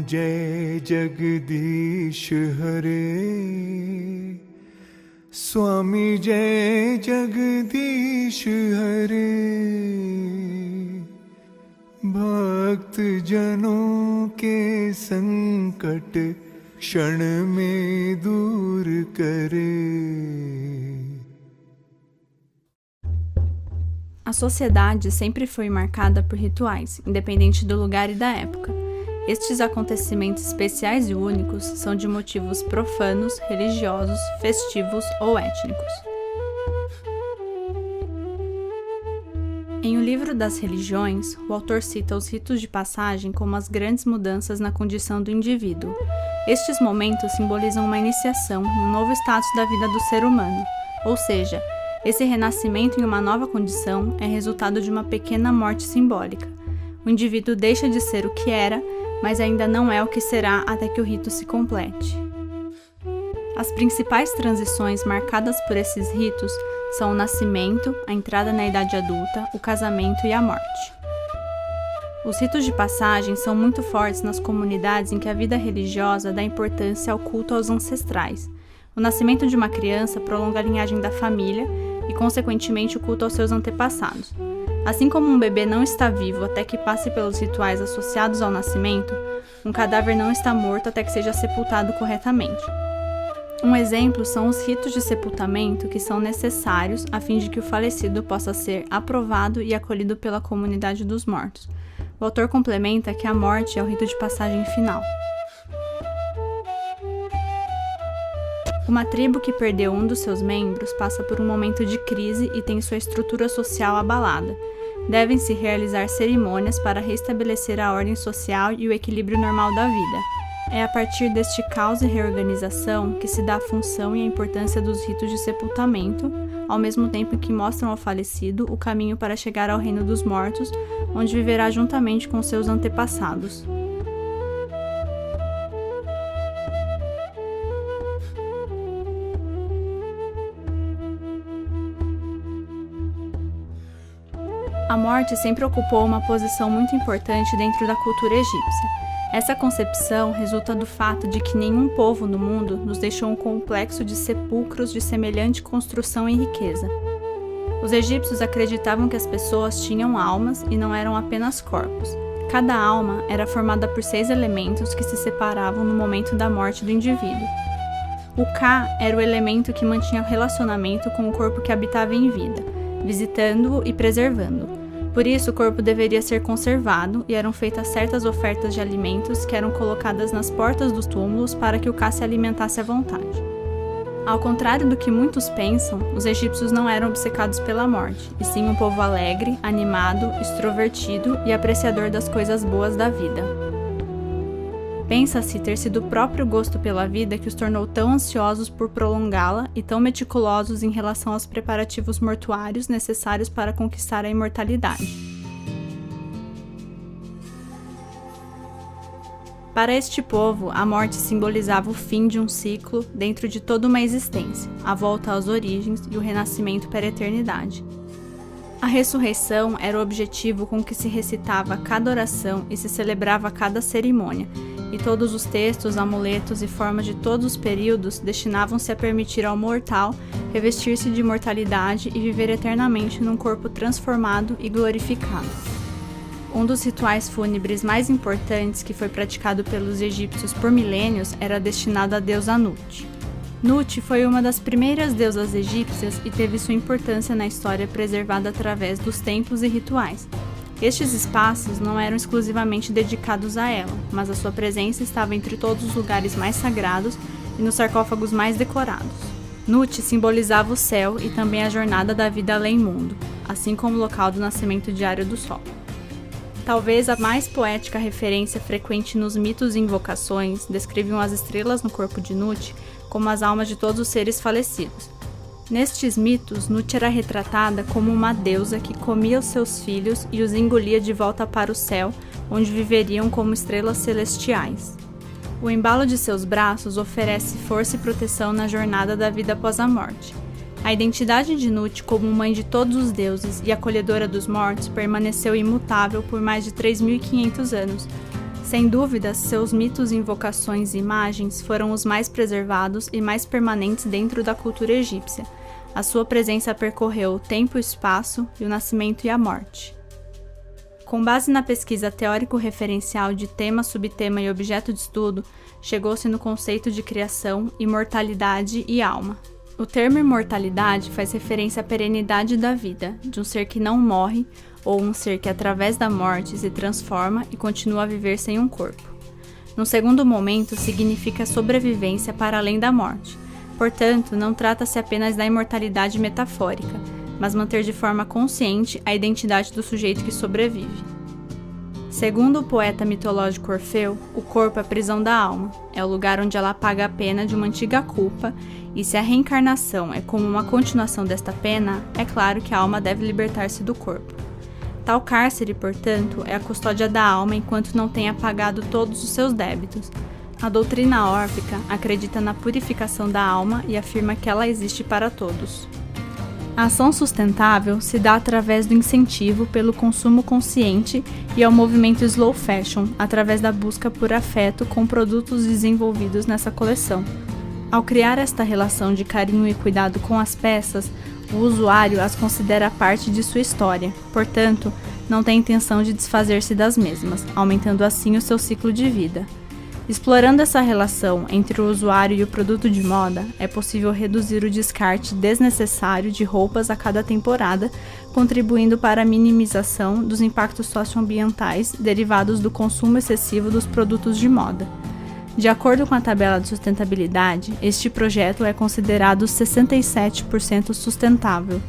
जय जगदीश हरे, स्वामी जय जगदीश हरे। भक्त जनों के संकट क्षण में दूर करे। A sociedade sempre foi marcada por rituais, independente do lugar e da época. Estes acontecimentos especiais e únicos são de motivos profanos, religiosos, festivos ou étnicos. Em O Livro das Religiões, o autor cita os ritos de passagem como as grandes mudanças na condição do indivíduo. Estes momentos simbolizam uma iniciação no novo status da vida do ser humano, ou seja, esse renascimento em uma nova condição é resultado de uma pequena morte simbólica. O indivíduo deixa de ser o que era, mas ainda não é o que será até que o rito se complete. As principais transições marcadas por esses ritos são o nascimento, a entrada na idade adulta, o casamento e a morte. Os ritos de passagem são muito fortes nas comunidades em que a vida religiosa dá importância ao culto aos ancestrais. O nascimento de uma criança prolonga a linhagem da família e, consequentemente, o culto aos seus antepassados. Assim como um bebê não está vivo até que passe pelos rituais associados ao nascimento, um cadáver não está morto até que seja sepultado corretamente. Um exemplo são os ritos de sepultamento que são necessários a fim de que o falecido possa ser aprovado e acolhido pela comunidade dos mortos. O autor complementa que a morte é o rito de passagem final. Uma tribo que perdeu um dos seus membros passa por um momento de crise e tem sua estrutura social abalada. Devem-se realizar cerimônias para restabelecer a ordem social e o equilíbrio normal da vida. É a partir deste caos e reorganização que se dá a função e a importância dos ritos de sepultamento, ao mesmo tempo que mostram ao falecido o caminho para chegar ao reino dos mortos, onde viverá juntamente com seus antepassados. A morte sempre ocupou uma posição muito importante dentro da cultura egípcia. Essa concepção resulta do fato de que nenhum povo no mundo nos deixou um complexo de sepulcros de semelhante construção e riqueza. Os egípcios acreditavam que as pessoas tinham almas e não eram apenas corpos. Cada alma era formada por 6 elementos que se separavam no momento da morte do indivíduo. O Ka era o elemento que mantinha o relacionamento com o corpo que habitava em vida, visitando-o e preservando-o. Por isso, o corpo deveria ser conservado e eram feitas certas ofertas de alimentos que eram colocadas nas portas dos túmulos para que o Ka se alimentasse à vontade. Ao contrário do que muitos pensam, os egípcios não eram obcecados pela morte, e sim um povo alegre, animado, extrovertido e apreciador das coisas boas da vida. Pensa-se ter sido o próprio gosto pela vida que os tornou tão ansiosos por prolongá-la e tão meticulosos em relação aos preparativos mortuários necessários para conquistar a imortalidade. Para este povo, a morte simbolizava o fim de um ciclo dentro de toda uma existência, a volta às origens e o renascimento para a eternidade. A ressurreição era o objetivo com que se recitava cada oração e se celebrava cada cerimônia, e todos os textos, amuletos e formas de todos os períodos destinavam-se a permitir ao mortal revestir-se de imortalidade e viver eternamente num corpo transformado e glorificado. Um dos rituais fúnebres mais importantes que foi praticado pelos egípcios por milênios era destinado à deusa Nut. Nut foi uma das primeiras deusas egípcias e teve sua importância na história preservada através dos templos e rituais. Estes espaços não eram exclusivamente dedicados a ela, mas a sua presença estava entre todos os lugares mais sagrados e nos sarcófagos mais decorados. Nut simbolizava o céu e também a jornada da vida além-mundo, assim como o local do nascimento diário do sol. Talvez a mais poética referência frequente nos mitos e invocações descreviam as estrelas no corpo de Nut como as almas de todos os seres falecidos. Nestes mitos, Nut era retratada como uma deusa que comia os seus filhos e os engolia de volta para o céu, onde viveriam como estrelas celestiais. O embalo de seus braços oferece força e proteção na jornada da vida após a morte. A identidade de Nut como mãe de todos os deuses e acolhedora dos mortos permaneceu imutável por mais de 3.500 anos. Sem dúvida, seus mitos, invocações e imagens foram os mais preservados e mais permanentes dentro da cultura egípcia. A sua presença percorreu o tempo e o espaço, e o nascimento e a morte. Com base na pesquisa teórico-referencial de tema, subtema e objeto de estudo, chegou-se no conceito de criação, imortalidade e alma. O termo imortalidade faz referência à perenidade da vida, de um ser que não morre, ou um ser que através da morte se transforma e continua a viver sem um corpo. No segundo momento, significa sobrevivência para além da morte. Portanto, não trata-se apenas da imortalidade metafórica, mas manter de forma consciente a identidade do sujeito que sobrevive. Segundo o poeta mitológico Orfeu, o corpo é a prisão da alma, é o lugar onde ela paga a pena de uma antiga culpa, e se a reencarnação é como uma continuação desta pena, é claro que a alma deve libertar-se do corpo. Tal cárcere, portanto, é a custódia da alma enquanto não tenha pagado todos os seus débitos. A doutrina órfica acredita na purificação da alma e afirma que ela existe para todos. A ação sustentável se dá através do incentivo pelo consumo consciente e ao movimento slow fashion, através da busca por afeto com produtos desenvolvidos nessa coleção. Ao criar esta relação de carinho e cuidado com as peças, o usuário as considera parte de sua história, portanto, não tem intenção de desfazer-se das mesmas, aumentando assim o seu ciclo de vida. Explorando essa relação entre o usuário e o produto de moda, é possível reduzir o descarte desnecessário de roupas a cada temporada, contribuindo para a minimização dos impactos socioambientais derivados do consumo excessivo dos produtos de moda. De acordo com a tabela de sustentabilidade, este projeto é considerado 67% sustentável.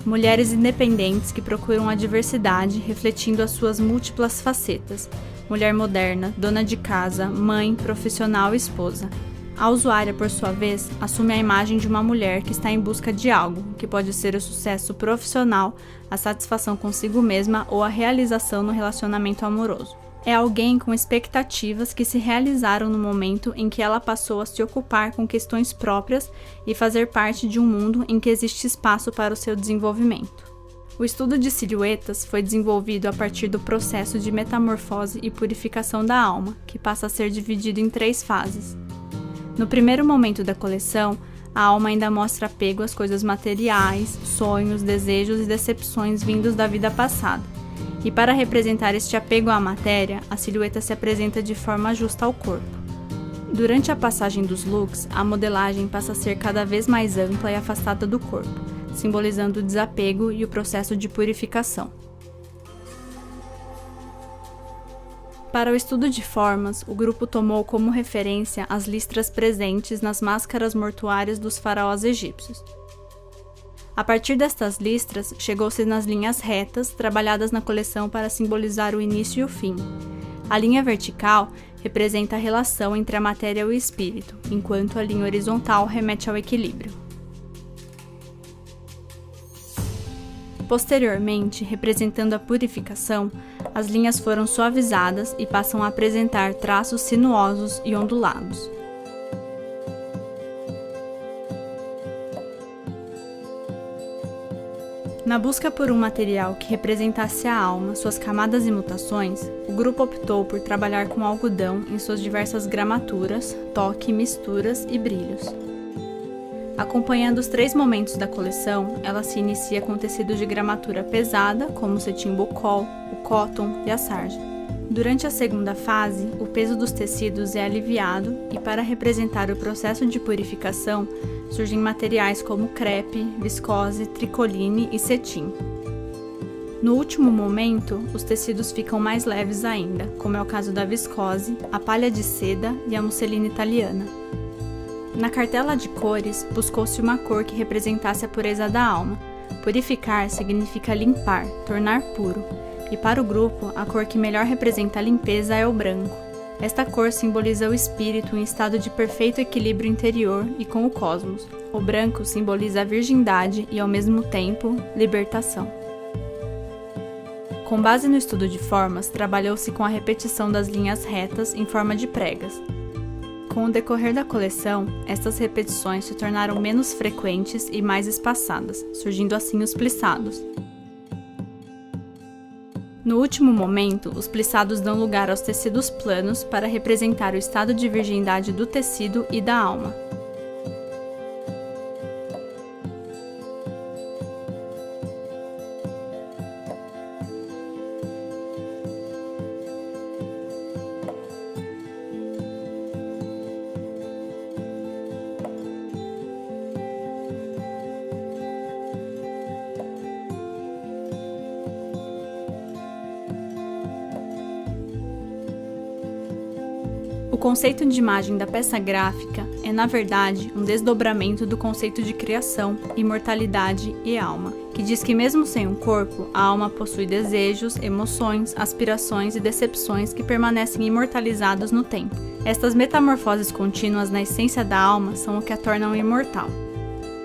Mulheres independentes que procuram a diversidade, refletindo as suas múltiplas facetas. Mulher moderna, dona de casa, mãe, profissional e esposa. A usuária, por sua vez, assume a imagem de uma mulher que está em busca de algo, que pode ser o sucesso profissional, a satisfação consigo mesma ou a realização no relacionamento amoroso. É alguém com expectativas que se realizaram no momento em que ela passou a se ocupar com questões próprias e fazer parte de um mundo em que existe espaço para o seu desenvolvimento. O estudo de silhuetas foi desenvolvido a partir do processo de metamorfose e purificação da alma, que passa a ser dividido em 3 fases. No primeiro momento da coleção, a alma ainda mostra apego às coisas materiais, sonhos, desejos e decepções vindos da vida passada. E para representar este apego à matéria, a silhueta se apresenta de forma justa ao corpo. Durante a passagem dos looks, a modelagem passa a ser cada vez mais ampla e afastada do corpo, simbolizando o desapego e o processo de purificação. Para o estudo de formas, o grupo tomou como referência as listras presentes nas máscaras mortuárias dos faraós egípcios. A partir destas listras, chegou-se nas linhas retas, trabalhadas na coleção para simbolizar o início e o fim. A linha vertical representa a relação entre a matéria e o espírito, enquanto a linha horizontal remete ao equilíbrio. Posteriormente, representando a purificação, as linhas foram suavizadas e passam a apresentar traços sinuosos e ondulados. Na busca por um material que representasse a alma, suas camadas e mutações, o grupo optou por trabalhar com algodão em suas diversas gramaturas, toque, misturas e brilhos. Acompanhando os 3 momentos da coleção, ela se inicia com tecidos de gramatura pesada, como o cetim bocol, o cotton e a sarja. Durante a segunda fase, o peso dos tecidos é aliviado e, para representar o processo de purificação, surgem materiais como crepe, viscose, tricoline e cetim. No último momento, os tecidos ficam mais leves ainda, como é o caso da viscose, a palha de seda e a musselina italiana. Na cartela de cores, buscou-se uma cor que representasse a pureza da alma. Purificar significa limpar, tornar puro. E para o grupo, a cor que melhor representa a limpeza é o branco. Esta cor simboliza o espírito em estado de perfeito equilíbrio interior e com o cosmos. O branco simboliza a virgindade e, ao mesmo tempo, libertação. Com base no estudo de formas, trabalhou-se com a repetição das linhas retas em forma de pregas. Com o decorrer da coleção, estas repetições se tornaram menos frequentes e mais espaçadas, surgindo assim os plissados. No último momento, os plissados dão lugar aos tecidos planos para representar o estado de virgindade do tecido e da alma. O conceito de imagem da peça gráfica é, na verdade, um desdobramento do conceito de criação, imortalidade e alma, que diz que mesmo sem um corpo, a alma possui desejos, emoções, aspirações e decepções que permanecem imortalizados no tempo. Estas metamorfoses contínuas na essência da alma são o que a tornam imortal.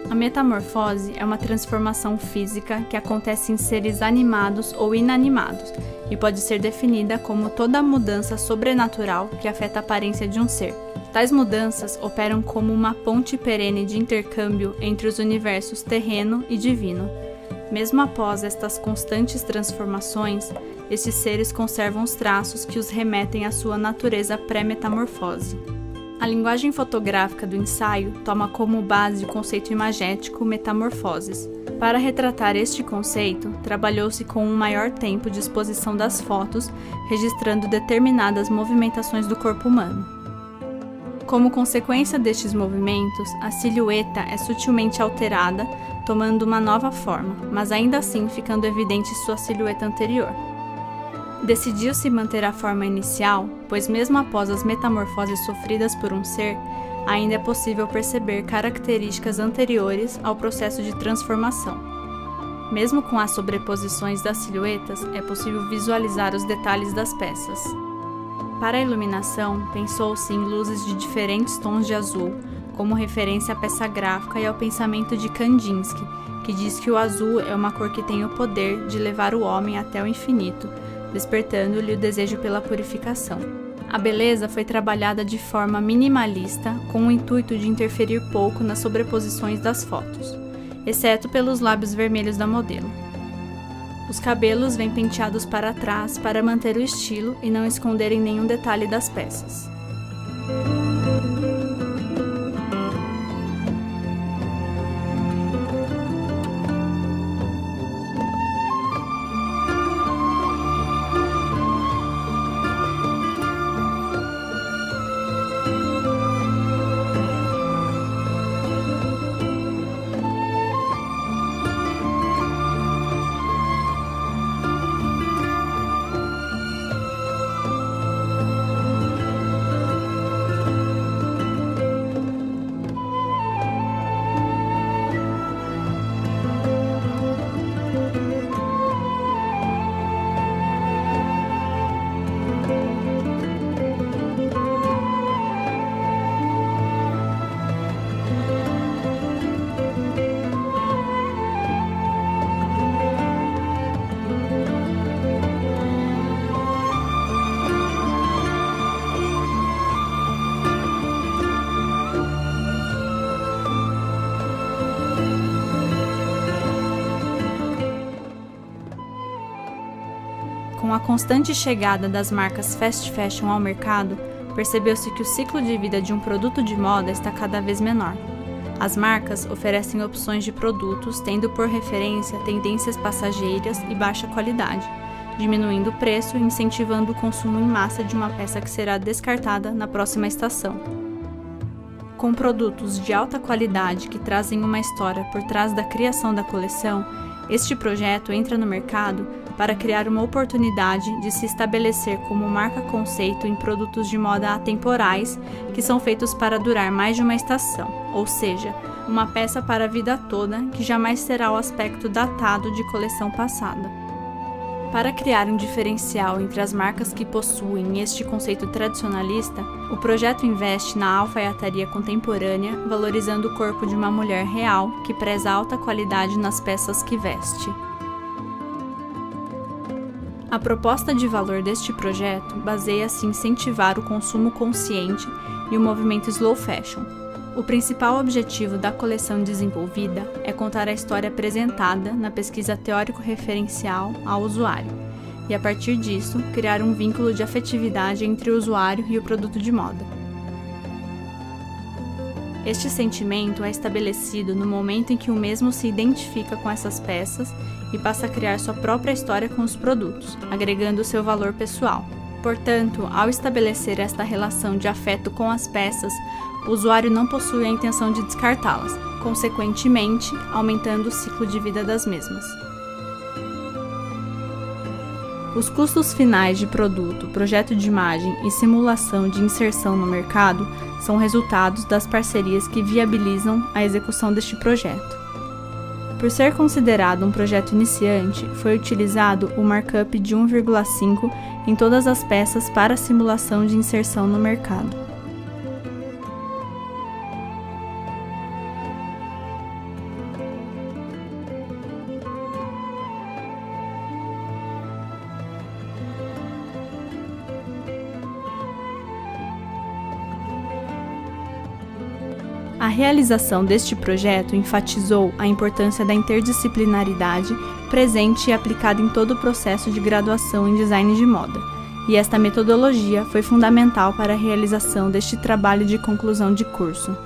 A metamorfose é uma transformação física que acontece em seres animados ou inanimados e pode ser definida como toda mudança sobrenatural que afeta a aparência de um ser. Tais mudanças operam como uma ponte perene de intercâmbio entre os universos terreno e divino. Mesmo após estas constantes transformações, estes seres conservam os traços que os remetem à sua natureza pré-metamorfose. A linguagem fotográfica do ensaio toma como base o conceito imagético metamorfoses. Para retratar este conceito, trabalhou-se com um maior tempo de exposição das fotos, registrando determinadas movimentações do corpo humano. Como consequência destes movimentos, a silhueta é sutilmente alterada, tomando uma nova forma, mas ainda assim ficando evidente sua silhueta anterior. Decidiu-se manter a forma inicial, pois mesmo após as metamorfoses sofridas por um ser, ainda é possível perceber características anteriores ao processo de transformação. Mesmo com as sobreposições das silhuetas, é possível visualizar os detalhes das peças. Para a iluminação, pensou-se em luzes de diferentes tons de azul, como referência à peça gráfica e ao pensamento de Kandinsky, que diz que o azul é uma cor que tem o poder de levar o homem até o infinito, despertando-lhe o desejo pela purificação. A beleza foi trabalhada de forma minimalista, com o intuito de interferir pouco nas sobreposições das fotos, exceto pelos lábios vermelhos da modelo. Os cabelos vêm penteados para trás para manter o estilo e não esconderem nenhum detalhe das peças. Com a constante chegada das marcas fast fashion ao mercado, percebeu-se que o ciclo de vida de um produto de moda está cada vez menor. As marcas oferecem opções de produtos tendo por referência tendências passageiras e baixa qualidade, diminuindo o preço e incentivando o consumo em massa de uma peça que será descartada na próxima estação. Com produtos de alta qualidade que trazem uma história por trás da criação da coleção, este projeto entra no mercado para criar uma oportunidade de se estabelecer como marca-conceito em produtos de moda atemporais que são feitos para durar mais de uma estação, ou seja, uma peça para a vida toda que jamais terá o aspecto datado de coleção passada. Para criar um diferencial entre as marcas que possuem este conceito tradicionalista, o projeto investe na alfaiataria contemporânea, valorizando o corpo de uma mulher real que preza alta qualidade nas peças que veste. A proposta de valor deste projeto baseia-se em incentivar o consumo consciente e o movimento slow fashion. O principal objetivo da coleção desenvolvida é contar a história apresentada na pesquisa teórico-referencial ao usuário, e, a partir disso, criar um vínculo de afetividade entre o usuário e o produto de moda. Este sentimento é estabelecido no momento em que o mesmo se identifica com essas peças e passa a criar sua própria história com os produtos, agregando seu valor pessoal. Portanto, ao estabelecer esta relação de afeto com as peças, o usuário não possui a intenção de descartá-las, consequentemente, aumentando o ciclo de vida das mesmas. Os custos finais de produto, projeto de imagem e simulação de inserção no mercado são resultados das parcerias que viabilizam a execução deste projeto. Por ser considerado um projeto iniciante, foi utilizado o markup de 1,5 em todas as peças para a simulação de inserção no mercado. A realização deste projeto enfatizou a importância da interdisciplinaridade presente e aplicada em todo o processo de graduação em design de moda, e esta metodologia foi fundamental para a realização deste trabalho de conclusão de curso.